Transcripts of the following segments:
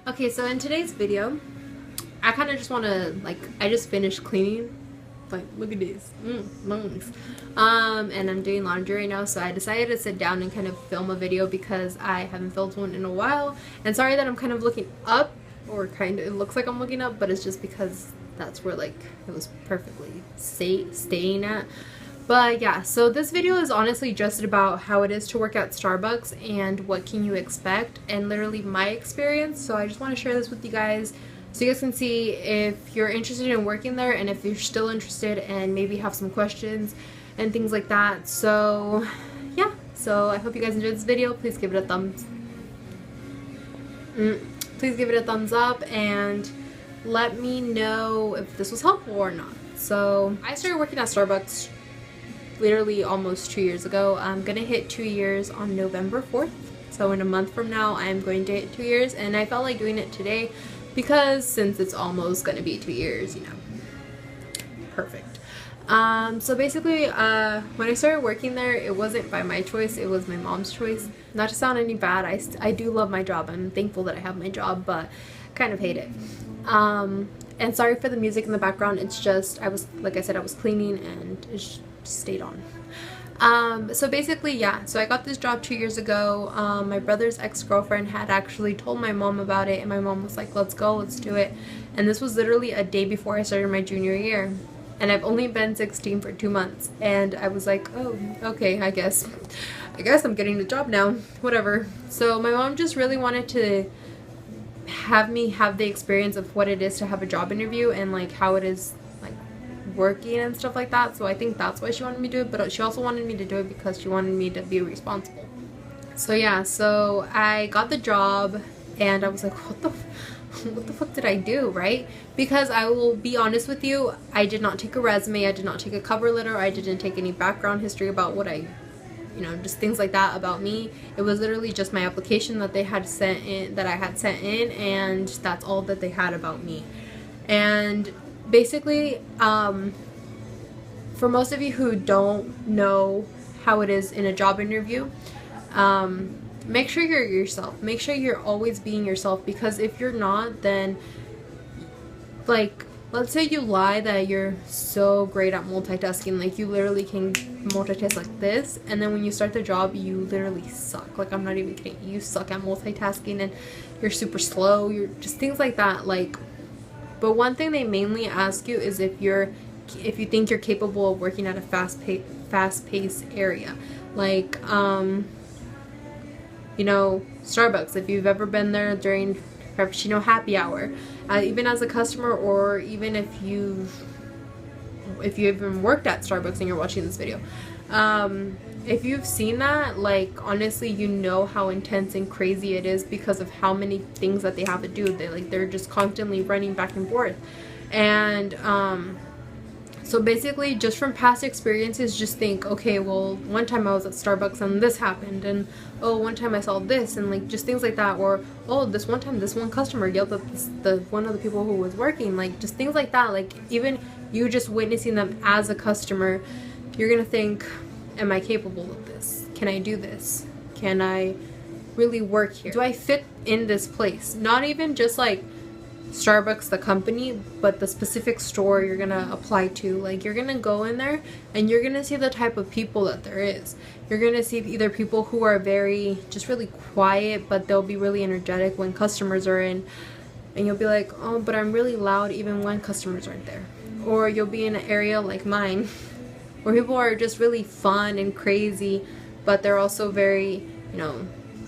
Okay, so in today's video, I kind of just want to, I just finished cleaning. Like, look at this. Lungs. And I'm doing laundry right now, so I decided to sit down and kind of film a video because I haven't filmed one in a while. And sorry that I'm kind of looking up, or kind of, it looks like I'm looking up, but it's just because that's where, like, it was perfectly staying at. But yeah, so this video is honestly just about how it is to work at Starbucks and what can you expect, and literally my experience. So I just want to share this with you guys so you guys can see if you're interested in working there, and if you're still interested and maybe have some questions and things like that. So yeah, so I hope you guys enjoyed this video. Please give it a thumbs up and let me know if this was helpful or not. So I started working at Starbucks literally almost 2 years ago. I'm gonna hit 2 years on November 4th, so in a month from now I'm going to hit 2 years, and I felt like doing it today because since it's almost gonna be 2 years, you know, perfect. So basically when I started working there, it wasn't by my choice, it was my mom's choice. Not to sound any bad, I do love my job. I'm thankful that I have my job, but kind of hate it. And sorry for the music in the background, it's just like I said, I was cleaning and it's stayed on. So basically, yeah, so I got this job 2 years ago. My brother's ex-girlfriend had actually told my mom about it, and my mom was like, let's go, let's do it. And this was literally a day before I started my junior year, and I've only been 16 for 2 months, and I was like, oh, okay, I guess I'm getting the job now, whatever. So my mom just really wanted to have me have the experience of what it is to have a job interview and like how it is working and stuff like that. So I think that's why she wanted me to do it, but she also wanted me to do it because she wanted me to be responsible. So yeah, so I got the job and I was like, what the fuck did I do, right? Because I will be honest with you, I did not take a resume, I did not take a cover letter, I didn't take any background history about what just things like that about me. It was literally just my application that they had sent in, that I had sent in, and that's all that they had about me. And basically, for most of you who don't know how it is in a job interview, make sure you're yourself. Make sure you're always being yourself, because if you're not, then, like, let's say you lie that you're so great at multitasking, like you literally can multitask like this, and then when you start the job, you literally suck. Like, I'm not even kidding. You suck at multitasking and you're super slow. You're just things like that. Like, but one thing they mainly ask you is if you think you're capable of working at a fast-paced area, like Starbucks. If you've ever been there during Frappuccino happy hour, even as a customer, or even if you even worked at Starbucks and you're watching this video, if you've seen that, like, honestly, you know how intense and crazy it is because of how many things that they have to do. They're just constantly running back and forth. And so basically, just from past experiences, just think, okay, well, one time I was at Starbucks and this happened, and oh, one time I saw this, and like just things like that. Or oh, this one time this one customer yelled at the one of the people who was working, like just things like that. Like, even you just witnessing them as a customer, you're gonna think, am I capable of this? Can I do this? Can I really work here? Do I fit in this place? Not even just like Starbucks the company, but the specific store you're gonna apply to. Like, you're gonna go in there and you're gonna see the type of people that there is. You're gonna see either people who are just really quiet, but they'll be really energetic when customers are in, and you'll be like, oh, but I'm really loud even when customers aren't there. Or you'll be in an area like mine where people are just really fun and crazy, but they're also very,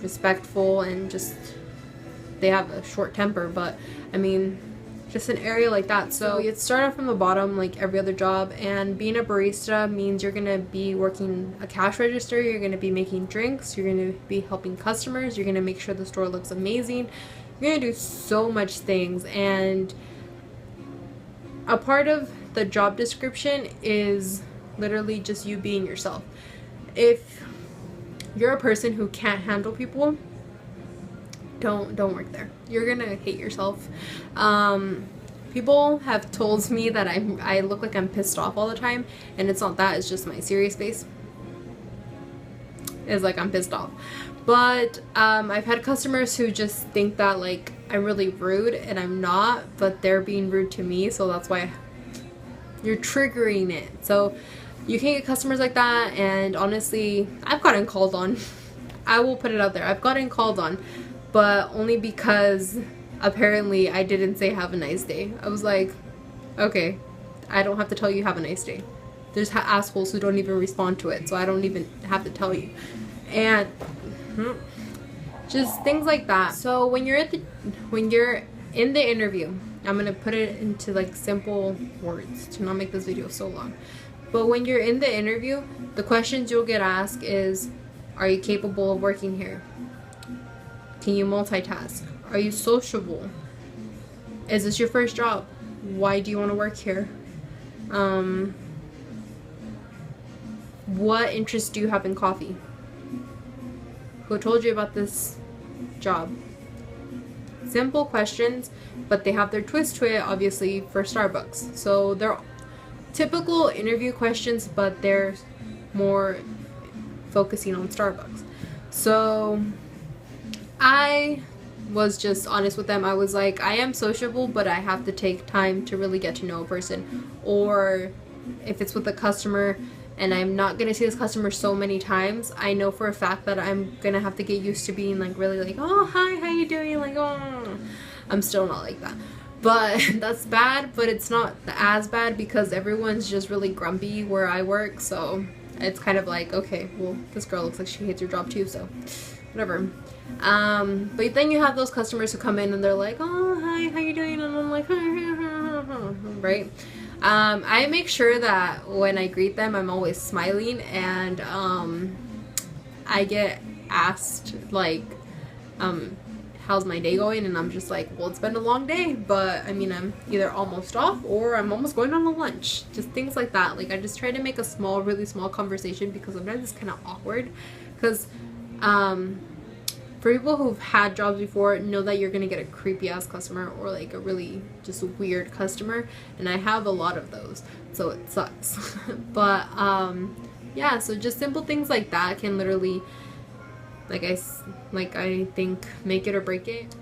respectful, and just, they have a short temper. But I mean, just an area like that. So you start off from the bottom like every other job, and being a barista means you're gonna be working a cash register, you're gonna be making drinks, you're gonna be helping customers, you're gonna make sure the store looks amazing, you're gonna do so much things. And a part of the job description is literally just you being yourself. If you're a person who can't handle people, don't work there. You're gonna hate yourself. People have told me that I look like I'm pissed off all the time, and it's not that, it's just my serious face is like I'm pissed off. But I've had customers who just think that, like, I'm really rude, and I'm not, but they're being rude to me, so that's why you're triggering it. So you can get customers like that, and honestly, I've gotten called on. I will put it out there. I've gotten called on, but only because apparently I didn't say have a nice day. I was like, okay, I don't have to tell you have a nice day. There's assholes who don't even respond to it, so I don't even have to tell you. And just things like that. So when you're in the interview, I'm gonna put it into like simple words to not make this video so long. But when you're in the interview, the questions you'll get asked is, are you capable of working here? Can you multitask? Are you sociable? Is this your first job? Why do you want to work here? What interests do you have in coffee? Who told you about this job? Simple questions, but they have their twist to it, obviously, for Starbucks. So they're typical interview questions, but they're more focusing on Starbucks. So I was just honest with them. I was like, I am sociable, but I have to take time to really get to know a person. Or if it's with a customer and I'm not gonna see this customer so many times, I know for a fact that I'm gonna have to get used to being like really like, oh hi, how you doing? Like, oh, I'm still not like that. But that's bad, but it's not as bad because everyone's just really grumpy where I work, so it's kind of like, okay, well, this girl looks like she hates her job too, so whatever. But then you have those customers who come in and they're like, oh hi, how you doing? And I'm like, right? I make sure that when I greet them, I'm always smiling, and I get asked like, how's my day going? And I'm just like, well, it's been a long day, but I mean, I'm either almost off or I'm almost going on a lunch. Just things like that. Like, I just try to make a small, really small conversation because sometimes it's kind of awkward. Because for people who've had jobs before, know that you're gonna get a creepy ass customer or like a really just weird customer, and I have a lot of those, so it sucks. But yeah, so just simple things like that can literally, I think, make it or break it.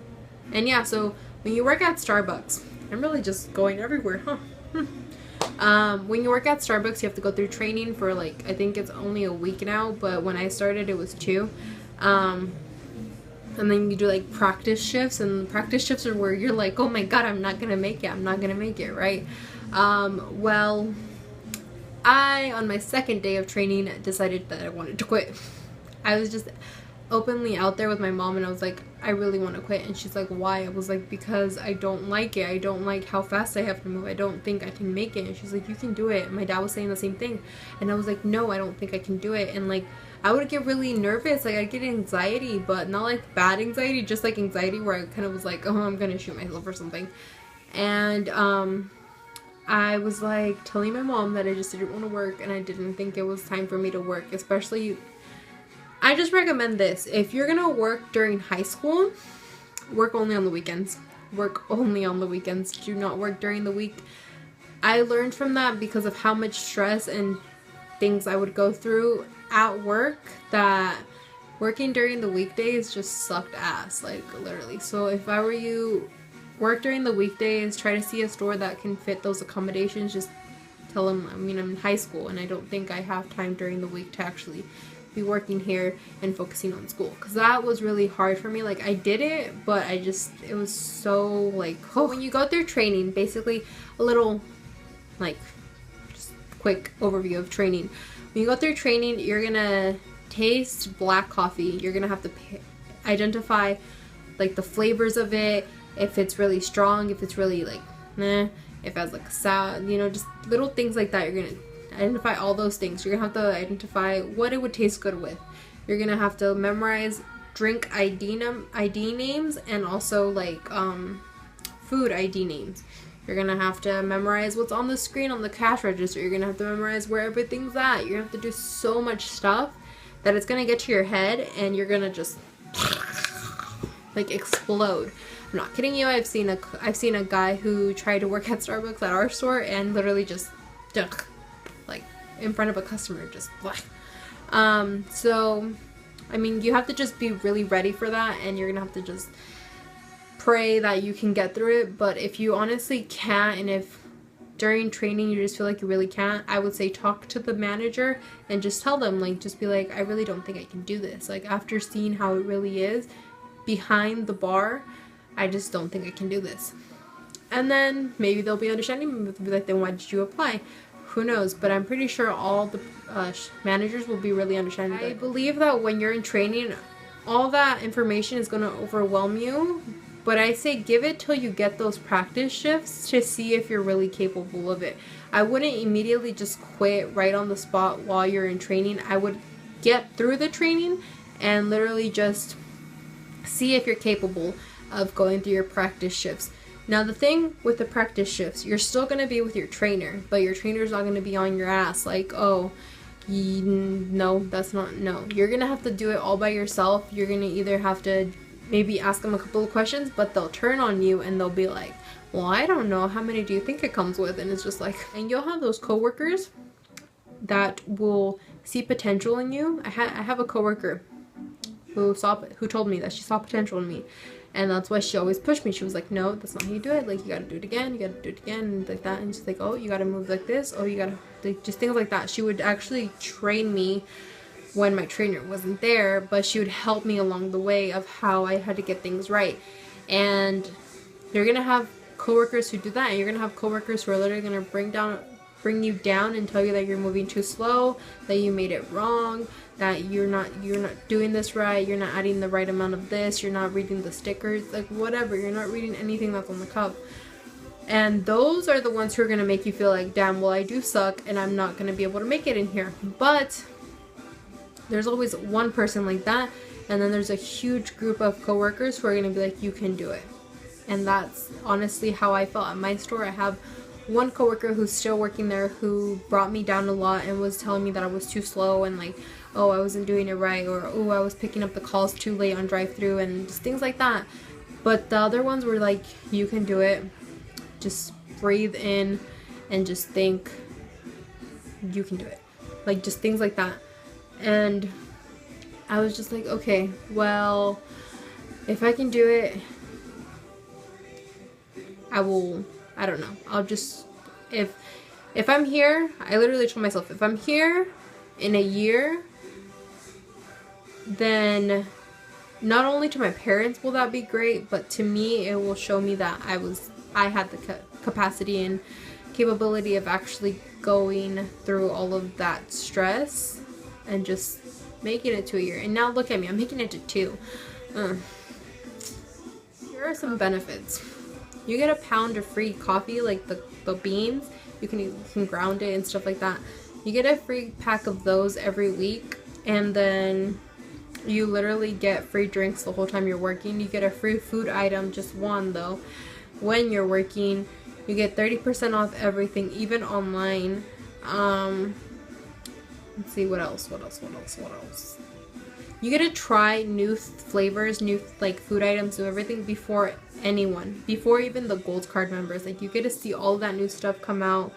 And yeah, so when you work at Starbucks, I'm really just going everywhere, huh? When you work at Starbucks, you have to go through training for I think it's only a week now, but when I started it was 2. And then you do practice shifts, and practice shifts are where you're like, oh my god, I'm not gonna make it, right? Well, I, on my second day of training, decided that I wanted to quit. I was just openly out there with my mom, and I was like, I really want to quit. And she's like, why? I was like, because I don't like it. I don't like how fast I have to move. I don't think I can make it. And she's like, you can do it. And my dad was saying the same thing, and I was like, no, I don't think I can do it. And I would get really nervous, I'd get anxiety, but not bad anxiety, just anxiety where I kind of was like, oh, I'm gonna shoot myself or something. And I was telling my mom that I just didn't want to work, and I didn't think it was time for me to work. Especially, I just recommend this: if you're gonna work during high school, work only on the weekends. Work only on the weekends. Do not work during the week. I learned from that because of how much stress and things I would go through at work, that working during the weekdays just sucked ass, literally. So if I were you, work during the weekdays, try to see a store that can fit those accommodations. Just tell them, I'm in high school and I don't think I have time during the week to actually be working here and focusing on school, because that was really hard for me. I did it, but it was so when you go through training, basically a little just quick overview of training. When you go through training, you're gonna taste black coffee. You're gonna have to identify the flavors of it, if it's really strong, if it's really meh, if it has sour, just little things like that. You're gonna identify all those things. You're gonna have to identify what it would taste good with. You're gonna have to memorize drink ID names, and also food ID names. You're gonna have to memorize what's on the screen on the cash register. You're gonna have to memorize where everything's at. You're gonna have to do so much stuff that it's gonna get to your head, and you're gonna just explode. I'm not kidding you. I've seen a guy who tried to work at Starbucks at our store and literally just in front of a customer, just so I mean, you have to just be really ready for that, and you're gonna have to just pray that you can get through it. But if you honestly can't, and if during training you just feel like you really can't, I would say talk to the manager and just tell them, like, just be like, I really don't think I can do this. Like, after seeing how it really is behind the bar, I just don't think I can do this. And then maybe they'll be understanding, maybe they'll be like, then why did you apply? Who knows? But I'm pretty sure all the managers will be really understanding. I believe that when you're in training, all that information is going to overwhelm you. But I say give it till you get those practice shifts to see if you're really capable of it. I wouldn't immediately just quit right on the spot while you're in training. I would get through the training and literally just see if you're capable of going through your practice shifts. Now the thing with the practice shifts, you're still going to be with your trainer, but your trainer's not going to be on your ass like, oh, no, that's not, no. You're going to have to do it all by yourself. You're going to either have to maybe ask them a couple of questions, but they'll turn on you and they'll be like, well, I don't know, how many do you think it comes with? And it's just like, and you'll have those coworkers that will see potential in you. I have a coworker who told me that she saw potential in me, and that's why she always pushed me. She was like, no, that's not how you do it. Like, you gotta do it again, you gotta do it again, and like that. And she's like, oh, you gotta move like this, oh, you gotta, like, just things like that. She would actually train me when my trainer wasn't there, but she would help me along the way of how I had to get things right. And you're gonna have coworkers who do that, and you're gonna have coworkers who are literally gonna bring you down and tell you that you're moving too slow, that you made it wrong, that you're not doing this right, you're not adding the right amount of this, you're not reading the stickers, like whatever, you're not reading anything that's on the cup. And those are the ones who are gonna make you feel like, damn, well, I do suck and I'm not gonna be able to make it in here. But there's always one person like that, and then there's a huge group of coworkers who are gonna be like, you can do it. And that's honestly how I felt at my store. I have one coworker who's still working there who brought me down a lot and was telling me that I was too slow and like, oh, I wasn't doing it right, or oh, I was picking up the calls too late on drive-through and just things like that. But the other ones were like, you can do it. Just breathe in and just think you can do it. Like, just things like that. And I was just like, okay, well, if I can do it, I don't know. I'll just, if I'm here, I literally told myself, if I'm here in a year, then not only to my parents will that be great, but to me, it will show me that I had the capacity and capability of actually going through all of that stress and just making it to a year. And now look at me, I'm making it to 2. Here are some benefits. You get a pound of free coffee, like the beans. You can ground it and stuff like that. You get a free pack of those every week, and then you literally get free drinks the whole time you're working. You get a free food item, just one though, when you're working. You get 30% off everything, even online. Let's see, what else? You get to try new flavors, new like food items, new everything before anyone, before even the gold card members. Like, you get to see all that new stuff come out.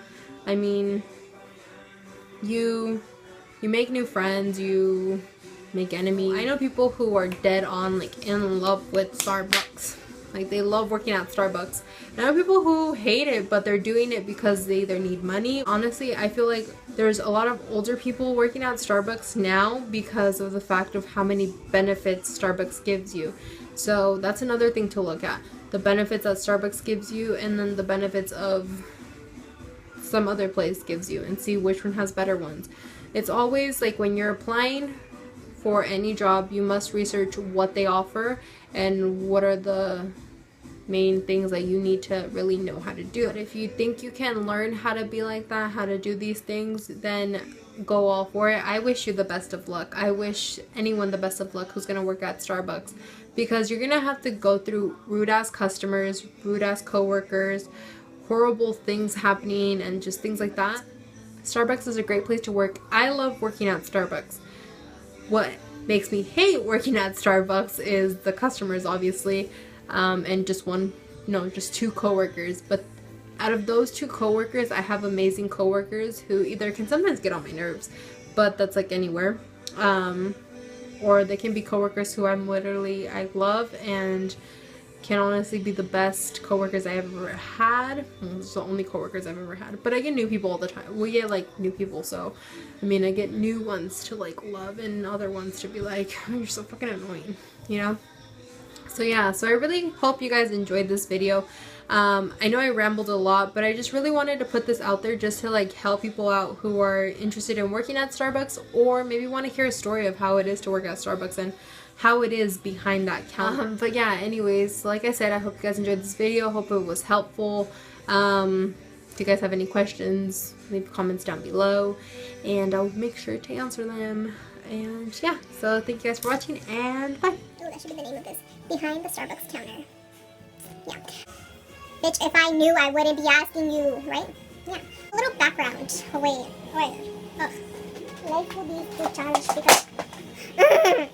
I mean, you make new friends, you make enemies. I know people who are dead on, like, in love with Starbucks. Like, they love working at Starbucks. And I know people who hate it, but they're doing it because they either need money. Honestly, I feel like there's a lot of older people working at Starbucks now because of the fact of how many benefits Starbucks gives you. So that's another thing to look at. The benefits that Starbucks gives you, and then the benefits of some other place gives you, and see which one has better ones. It's always like, when you're applying for any job, you must research what they offer and what are the main things that you need to really know how to do. But if you think you can learn how to be like that, how to do these things, then go all for it. I wish you the best of luck. I wish anyone the best of luck who's going to work at Starbucks, because you're going to have to go through rude ass customers, rude ass coworkers, horrible things happening, and just things like that. Starbucks is a great place to work. I love working at Starbucks. What makes me hate working at Starbucks is the customers, obviously, and just 2 coworkers. But out of those 2 coworkers, I have amazing coworkers who either can sometimes get on my nerves, but that's like anywhere, or they can be coworkers who I love, and can honestly be the best coworkers I ever had. It's the only coworkers I've ever had. But I get new people all the time. We get like new people, so I mean I get new ones to like love and other ones to be like, oh, you're so fucking annoying, you know? So yeah, so I really hope you guys enjoyed this video. I know I rambled a lot, but I just really wanted to put this out there just to like help people out who are interested in working at Starbucks, or maybe want to hear a story of how it is to work at Starbucks and how it is behind that counter. But yeah, anyways, like I said, I hope you guys enjoyed this video. Hope it was helpful. If you guys have any questions, leave comments down below and I'll make sure to answer them. And yeah, so thank you guys for watching and bye. Oh, that should be the name of this. Behind the Starbucks counter. Yeah. Bitch, if I knew, I wouldn't be asking you, right? Yeah. A little background. Oh, wait. Ugh. Life will be discharged because...